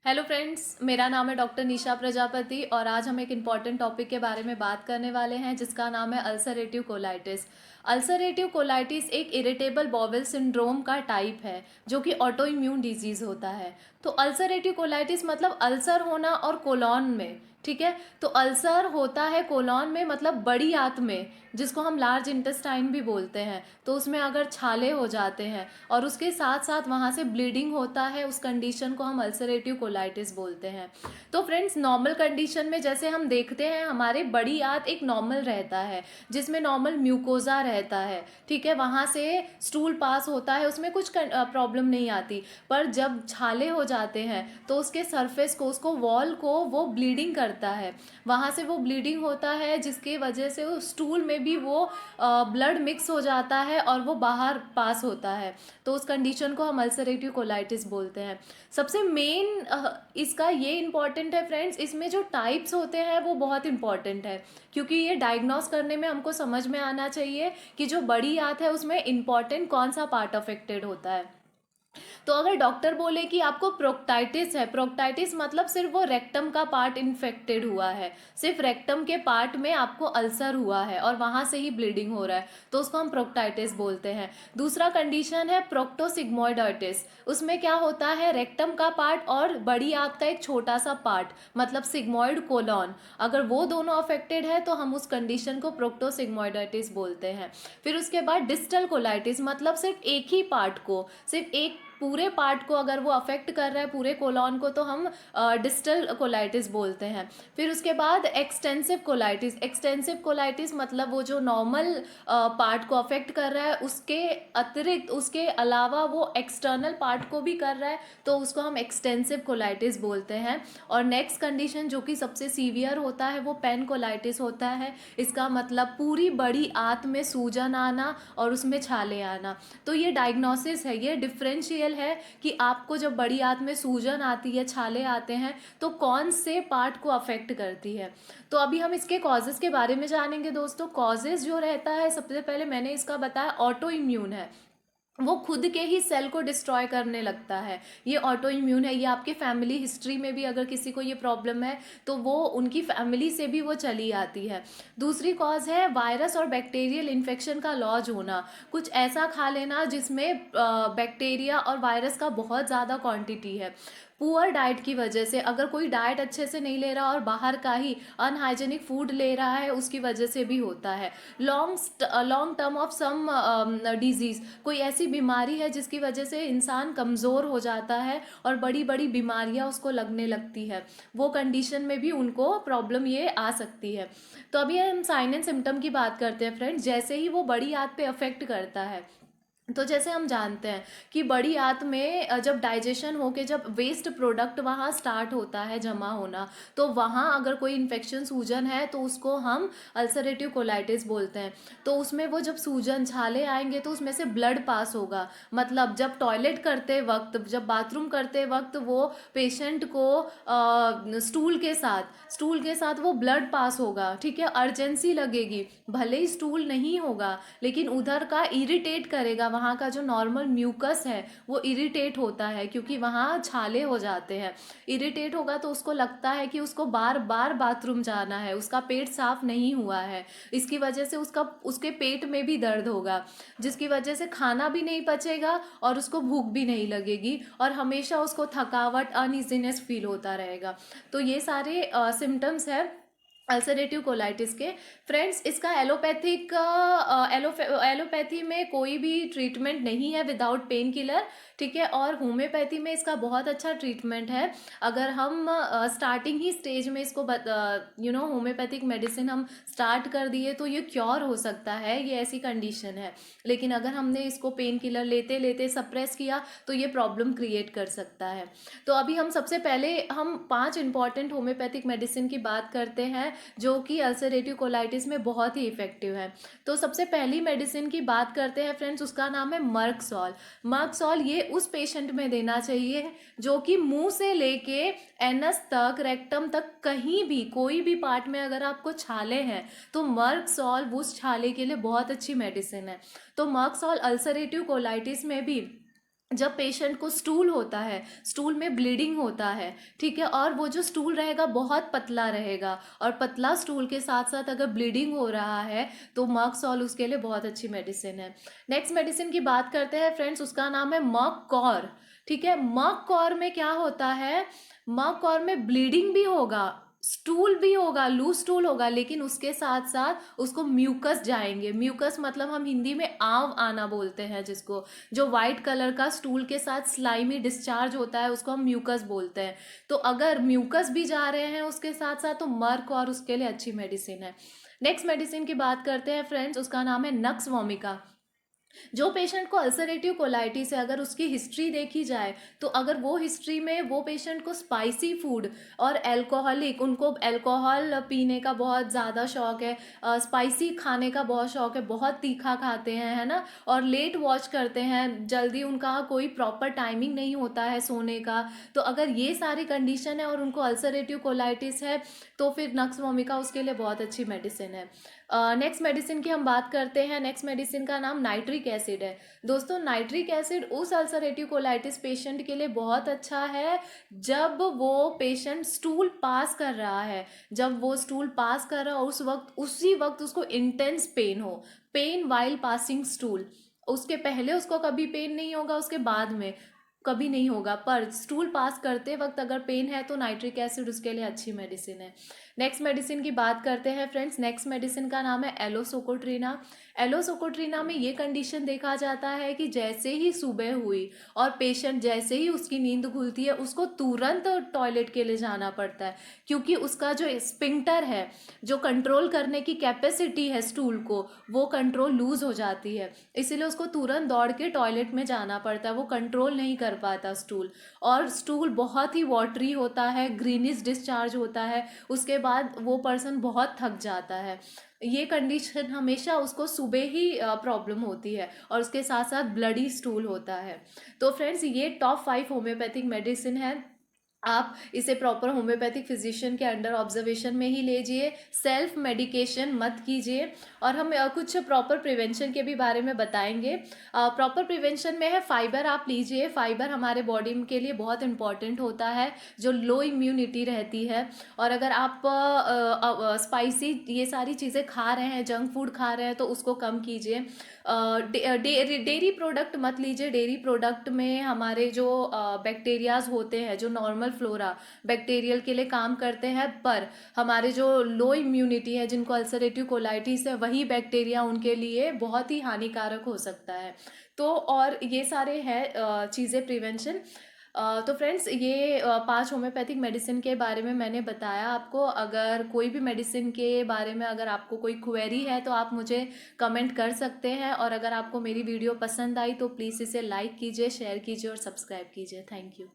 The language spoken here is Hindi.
हेलो फ्रेंड्स, मेरा नाम है डॉक्टर निशा प्रजापति और आज हम एक इम्पॉर्टेंट टॉपिक के बारे में बात करने वाले हैं जिसका नाम है अल्सरेटिव कोलाइटिस। अल्सरेटिव कोलाइटिस एक इरिटेबल बॉवल सिंड्रोम का टाइप है जो कि ऑटो इम्यून डिजीज होता है। तो अल्सरेटिव कोलाइटिस मतलब अल्सर होना और कोलॉन में, ठीक है। तो अल्सर होता है कोलॉन में, मतलब बड़ी आंत में, जिसको हम लार्ज इंटेस्टाइन भी बोलते हैं। तो उसमें अगर छाले हो जाते हैं और उसके साथ साथ वहाँ से ब्लीडिंग होता है, उस कंडीशन को हम अल्सरेटिव कोलाइटिस बोलते हैं। तो फ्रेंड्स, नॉर्मल कंडीशन में जैसे हम देखते हैं हमारे बड़ी आंत एक नॉर्मल रहता है जिसमें नॉर्मल म्यूकोजा रहता है, ठीक है। वहाँ से स्टूल पास होता है, उसमें कुछ प्रॉब्लम नहीं आती। पर जब छाले हो जाते हैं तो उसके सरफेस को, उसको वॉल को वो ब्लीडिंग करता है। वहाँ से वो ब्लीडिंग होता है जिसकी वजह से उस स्टूल में भी वो ब्लड मिक्स हो जाता है और वो बाहर पास होता है। तो उस कंडीशन को हम अल्सरेटिव कोलाइटिस बोलते हैं। सबसे मेन इसका ये इम्पॉर्टेंट है फ्रेंड्स, इसमें जो टाइप्स होते हैं वो बहुत इंपॉर्टेंट है, क्योंकि ये डायग्नोस करने में हमको समझ में आना चाहिए कि जो बड़ी आंत है उसमें इंपॉर्टेंट कौन सा पार्ट अफेक्टेड होता है। तो अगर डॉक्टर बोले कि आपको प्रोक्टाइटिस है, प्रोक्टाइटिस मतलब सिर्फ वो रेक्टम का पार्ट इन्फेक्टेड हुआ है, सिर्फ रेक्टम के पार्ट में आपको अल्सर हुआ है और वहां से ही ब्लीडिंग हो रहा है, तो उसको हम प्रोक्टाइटिस बोलते हैं। दूसरा कंडीशन है प्रोक्टोसिग्मोइडाइटिस। उसमें क्या होता है, रेक्टम का पार्ट और बड़ी आंत का एक छोटा सा पार्ट, मतलब सिग्मोइड कोलॉन, अगर वो दोनों अफेक्टेड है तो हम उस कंडीशन को प्रोक्टोसिग्मोइडाइटिस बोलते हैं। फिर उसके बाद डिस्टल कोलाइटिस, मतलब सिर्फ एक ही पार्ट को, सिर्फ एक पूरे पार्ट को अगर वो अफेक्ट कर रहा है, पूरे कोलॉन को, तो हम डिस्टल कोलाइटिस बोलते हैं। फिर उसके बाद एक्सटेंसिव कोलाइटिस। एक्सटेंसिव कोलाइटिस मतलब वो जो नॉर्मल पार्ट को अफेक्ट कर रहा है उसके अतिरिक्त, उसके अलावा वो एक्सटर्नल पार्ट को भी कर रहा है, तो उसको हम एक्सटेंसिव कोलाइटिस बोलते हैं। और नेक्स्ट कंडीशन जो कि सबसे सीवियर होता है वो पेन कोलाइटिस होता है। इसका मतलब पूरी बड़ी आंत में सूजन आना और उसमें छाले आना। तो ये डायग्नोसिस है, ये डिफरेंशियल है कि आपको जब बड़ी आंत में सूजन आती है, छाले आते हैं, तो कौन से पार्ट को अफेक्ट करती है। तो अभी हम इसके कॉजेज के बारे में जानेंगे दोस्तों। कॉजेज जो रहता है, सबसे पहले मैंने इसका बताया ऑटो इम्यून है, वो खुद के ही सेल को डिस्ट्रॉय करने लगता है। ये ऑटो इम्यून है, ये आपके फैमिली हिस्ट्री में भी अगर किसी को ये प्रॉब्लम है तो वो उनकी फैमिली से भी वो चली आती है। दूसरी कॉज है वायरस और बैक्टीरियल इन्फेक्शन का लॉज होना। कुछ ऐसा खा लेना जिसमें बैक्टीरिया और वायरस का बहुत ज़्यादा क्वांटिटी है। पुअर डाइट की वजह से, अगर कोई डाइट अच्छे से नहीं ले रहा और बाहर का ही अनहाइजेनिक फूड ले रहा है, उसकी वजह से भी होता है। Long term of some diseases, कोई ऐसी बीमारी है जिसकी वजह से इंसान कमज़ोर हो जाता है और बड़ी बड़ी बीमारियां उसको लगने लगती है, वो कंडीशन में भी उनको प्रॉब्लम ये आ सकती है। तो अभी हम साइन एंड सिम्टम की बात करते हैं फ्रेंड्स। जैसे ही वो बड़ी आंत पे अफेक्ट करता है, तो जैसे हम जानते हैं कि बड़ी आंत में जब डाइजेशन होके जब वेस्ट प्रोडक्ट वहाँ स्टार्ट होता है जमा होना, तो वहाँ अगर कोई इन्फेक्शन, सूजन है, तो उसको हम अल्सरेटिव कोलाइटिस बोलते हैं। तो उसमें वो जब सूजन, छाले आएंगे तो उसमें से ब्लड पास होगा। मतलब जब टॉयलेट करते वक्त, जब बाथरूम करते वक्त वो पेशेंट को स्टूल के साथ वो ब्लड पास होगा, ठीक है। अर्जेंसी लगेगी, भले ही स्टूल नहीं होगा लेकिन उधर का इरिटेट करेगा, वहाँ का जो नॉर्मल म्यूकस है वो इरिटेट होता है क्योंकि वहाँ छाले हो जाते हैं। इरिटेट होगा तो उसको लगता है कि उसको बार बार बाथरूम जाना है, उसका पेट साफ नहीं हुआ है, इसकी वजह से उसके पेट में भी दर्द होगा, जिसकी वजह से खाना भी नहीं पचेगा और उसको भूख भी नहीं लगेगी और हमेशा उसको थकावट, अनइजीनेस फील होता रहेगा। तो ये सारे सिम्टम्स है अल्सरेटिव कोलाइटिस के। फ्रेंड्स, इसका एलोपैथी में कोई भी ट्रीटमेंट नहीं है विदाउट पेन किलर, ठीक है। और होम्योपैथी में इसका बहुत अच्छा ट्रीटमेंट है। अगर हम स्टार्टिंग ही स्टेज में इसको होम्योपैथिक मेडिसिन हम स्टार्ट कर दिए तो ये क्योर हो सकता है, ये ऐसी कंडीशन है। लेकिन अगर हमने इसको पेन किलर लेते लेते सप्रेस किया तो ये प्रॉब्लम क्रिएट कर सकता है। तो अभी हम सबसे पहले हम 5 इंपॉर्टेंट होम्योपैथिक मेडिसिन की बात करते हैं जो कि अल्सरेटिव कोलाइटिस में बहुत ही इफेक्टिव है। तो सबसे पहली मेडिसिन की बात करते हैं फ्रेंड्स, उसका नाम है मर्कसॉल। मर्कसॉल ये उस पेशेंट में देना चाहिए जो कि मुंह से लेके एनस तक, रेक्टम तक, कहीं भी कोई भी पार्ट में अगर आपको छाले हैं तो मर्कसॉल उस छाले के लिए बहुत अच्छी मेडिसिन है। तो मर्कसॉल अल्सरेटिव कोलाइटिस में भी जब पेशेंट को स्टूल होता है, स्टूल में ब्लीडिंग होता है, ठीक है, और वो जो स्टूल रहेगा बहुत पतला रहेगा, और पतला स्टूल के साथ साथ अगर ब्लीडिंग हो रहा है तो मर्कसॉल उसके लिए बहुत अच्छी मेडिसिन है। नेक्स्ट मेडिसिन की बात करते हैं फ्रेंड्स, उसका नाम है मर्ककॉर। ठीक है, मर्ककॉर में क्या होता है, मर्ककॉर में ब्लीडिंग भी होगा, स्टूल भी होगा, लूज स्टूल होगा, लेकिन उसके साथ साथ उसको म्यूकस जाएंगे। म्यूकस मतलब हम हिंदी में आंव आना बोलते हैं जिसको, जो वाइट कलर का स्टूल के साथ स्लाइमी डिस्चार्ज होता है उसको हम म्यूकस बोलते हैं। तो अगर म्यूकस भी जा रहे हैं उसके साथ साथ तो मर्क और उसके लिए अच्छी मेडिसिन है। नेक्स्ट मेडिसिन की बात करते हैं फ्रेंड्स, उसका नाम है नक्स वोमिका। जो पेशेंट को अल्सरेटिव कोलाइटिस है, अगर उसकी हिस्ट्री देखी जाए तो अगर वो हिस्ट्री में वो पेशेंट को स्पाइसी फूड और एल्कोहलिक, उनको अल्कोहल पीने का बहुत ज़्यादा शौक है, स्पाइसी खाने का बहुत शौक है, बहुत तीखा खाते हैं, है ना, और लेट वॉच करते हैं, जल्दी उनका कोई प्रॉपर टाइमिंग नहीं होता है सोने का, तो अगर ये सारी कंडीशन है और उनको अल्सरेटिव कोलाइटिस है तो फिर नक्स वोमिका उसके लिए बहुत अच्छी मेडिसिन है। नेक्स्ट मेडिसिन की हम बात करते हैं। नेक्स्ट मेडिसिन का नाम नाइट्रिक एसिड है। दोस्तों नाइट्रिक एसिड उस अल्सरेटिव कोलाइटिस पेशेंट के लिए बहुत अच्छा है जब वो पेशेंट स्टूल पास कर रहा है, जब वो स्टूल पास कर रहा है उसी वक्त उसको इंटेंस पेन हो, पेन वाइल पासिंग स्टूल। उसके पहले उसको कभी पेन नहीं होगा, उसके बाद में कभी नहीं होगा, पर स्टूल पास करते वक्त अगर पेन है तो नाइट्रिक एसिड उसके लिए अच्छी मेडिसिन है। नेक्स्ट मेडिसिन की बात करते हैं फ्रेंड्स। नेक्स्ट मेडिसिन का नाम है एलोसोकोट्रिना। एलोसोकोट्रिना में ये कंडीशन देखा जाता है कि जैसे ही सुबह हुई और पेशेंट जैसे ही उसकी नींद खुलती है उसको तुरंत टॉयलेट के लिए जाना पड़ता है, क्योंकि उसका जो स्पिंक्टर है, जो कंट्रोल करने की कैपेसिटी है स्टूल को, वो कंट्रोल लूज हो जाती है, इसीलिए उसको तुरंत दौड़ के टॉयलेट में जाना पड़ता है, वो कंट्रोल नहीं कर पाता स्टूल। और स्टूल बहुत ही वाटरी होता है, ग्रीनिश डिस्चार्ज होता है, उसके बाद वो पर्सन बहुत थक जाता है। ये कंडीशन हमेशा उसको सुबह ही प्रॉब्लम होती है, और उसके साथ साथ ब्लडी स्टूल होता है। तो फ्रेंड्स ये टॉप 5 होम्योपैथिक मेडिसिन है, आप इसे प्रॉपर होम्योपैथिक फिजिशियन के अंडर ऑब्जर्वेशन में ही लीजिए, सेल्फ मेडिकेशन मत कीजिए। और हम कुछ प्रॉपर प्रिवेंशन के भी बारे में बताएंगे। प्रॉपर प्रिवेंशन में है फाइबर आप लीजिए, फाइबर हमारे बॉडी के लिए बहुत इंपॉर्टेंट होता है, जो लो इम्यूनिटी रहती है। और अगर आप स्पाइसी ये सारी चीज़ें खा रहे हैं, जंक फूड खा रहे हैं, तो उसको कम कीजिए। डेयरी प्रोडक्ट मत लीजिए, डेयरी प्रोडक्ट में हमारे जो बैक्टीरियाज होते हैं, जो नॉर्मल फ्लोरा बैक्टीरियल के लिए काम करते हैं, पर हमारे जो लो इम्यूनिटी है, जिनको अल्सरेटिव कोलाइटिस है, वही बैक्टीरिया उनके लिए बहुत ही हानिकारक हो सकता है। तो और ये सारे हैं चीज़ें प्रिवेंशन। तो फ्रेंड्स ये 5 होम्योपैथिक मेडिसिन के बारे में मैंने बताया आपको। अगर कोई भी मेडिसिन के बारे में अगर आपको कोई क्वेरी है तो आप मुझे कमेंट कर सकते हैं, और अगर आपको मेरी वीडियो पसंद आई तो प्लीज़ इसे लाइक कीजिए, शेयर कीजिए और सब्सक्राइब कीजिए। Thank you.